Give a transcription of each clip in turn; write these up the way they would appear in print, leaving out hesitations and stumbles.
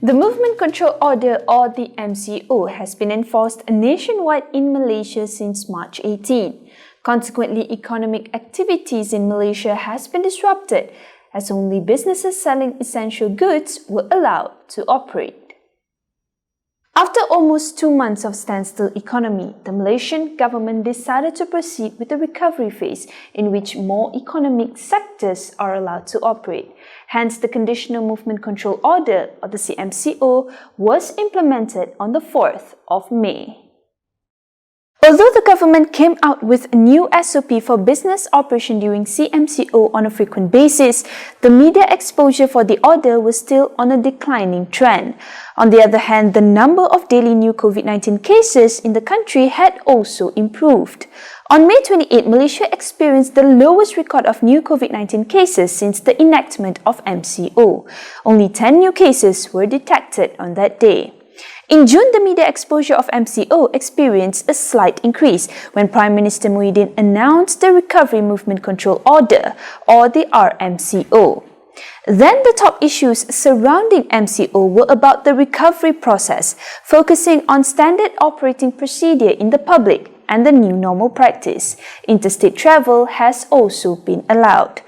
The Movement Control Order, or the MCO, has been enforced nationwide in Malaysia since March 18. Consequently, economic activities in Malaysia has been disrupted as only businesses selling essential goods were allowed to operate. After almost 2 months of standstill economy, the Malaysian government decided to proceed with the recovery phase in which more economic sectors are allowed to operate. Hence, the Conditional Movement Control Order, or the CMCO, was implemented on the 4th of May. Although the government came out with a new SOP for business operation during CMCO on a frequent basis, the media exposure for the order was still on a declining trend. On the other hand, the number of daily new COVID-19 cases in the country had also improved. On May 28, Malaysia experienced the lowest record of new COVID-19 cases since the enactment of MCO. Only 10 new cases were detected on that day. In June, the media exposure of MCO experienced a slight increase when Prime Minister Muhyiddin announced the Recovery Movement Control Order, or the RMCO. Then the top issues surrounding MCO were about the recovery process, focusing on standard operating procedure in the public and the new normal practice. Interstate travel has also been allowed.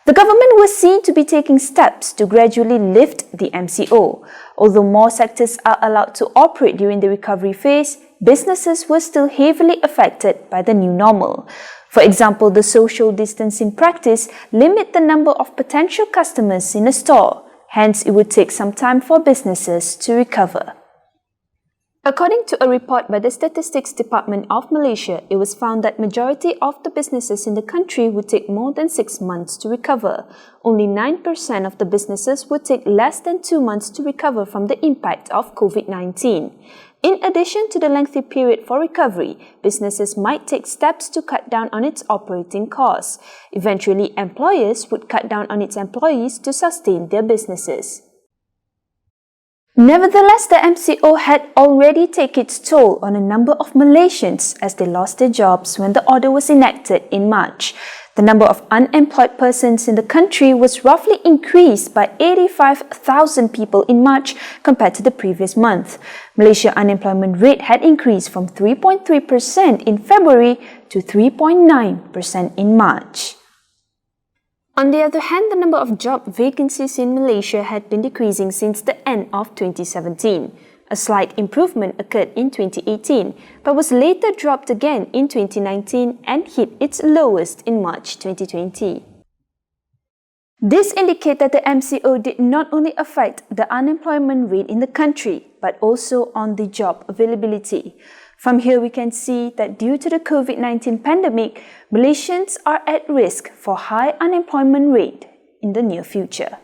The government was seen to be taking steps to gradually lift the MCO. Although more sectors are allowed to operate during the recovery phase, businesses were still heavily affected by the new normal. For example, the social distancing practice limits the number of potential customers in a store. Hence, it would take some time for businesses to recover. According to a report by the Statistics Department of Malaysia, it was found that majority of the businesses in the country would take more than 6 months to recover. Only 9% of the businesses would take less than 2 months to recover from the impact of COVID-19. In addition to the lengthy period for recovery, businesses might take steps to cut down on its operating costs. Eventually, employers would cut down on its employees to sustain their businesses. Nevertheless, the MCO had already taken its toll on a number of Malaysians as they lost their jobs when the order was enacted in March. The number of unemployed persons in the country was roughly increased by 85,000 people in March compared to the previous month. Malaysia's unemployment rate had increased from 3.3% in February to 3.9% in March. On the other hand, the number of job vacancies in Malaysia had been decreasing since the end of 2017. A slight improvement occurred in 2018, but was later dropped again in 2019 and hit its lowest in March 2020. This indicates that the MCO did not only affect the unemployment rate in the country, but also on the job availability. From here, we can see that due to the COVID-19 pandemic, Malaysians are at risk for high unemployment rate in the near future.